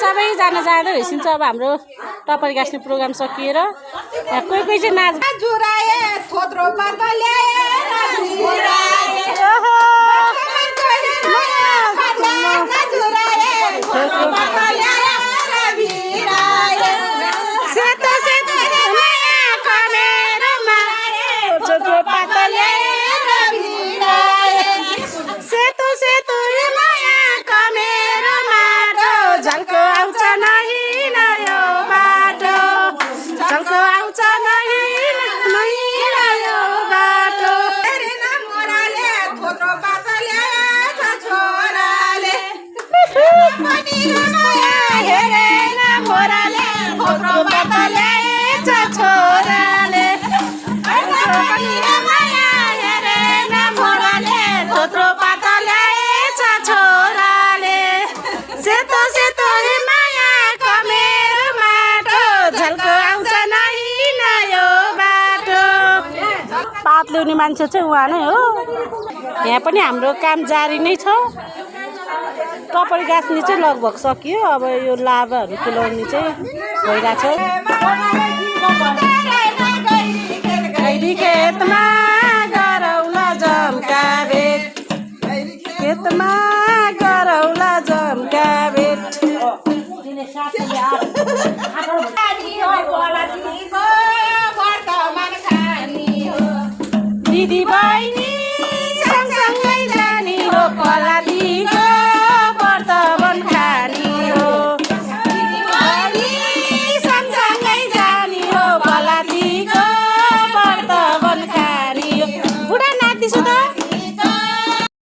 सबैजना जाँदै हिँड्छ। अब हाम्रो टपरी गाँस्ने प्रोग्राम सकिएर यहाँ कोही कोही चाहिँ नाच ल्याउने मान्छे चाहिँ उहाँ नै हो। यहाँ पनि हाम्रो काम जारी नै छ। टपरी गाँस्ने चाहिँ लगभग सकियो। अब यो लाभाहरू तुल्याउने चाहिँ भइरहेछ। खेतमा गरौला जम्का भेट, खेतमा गरौला जम्का भेट। दिदी भाइ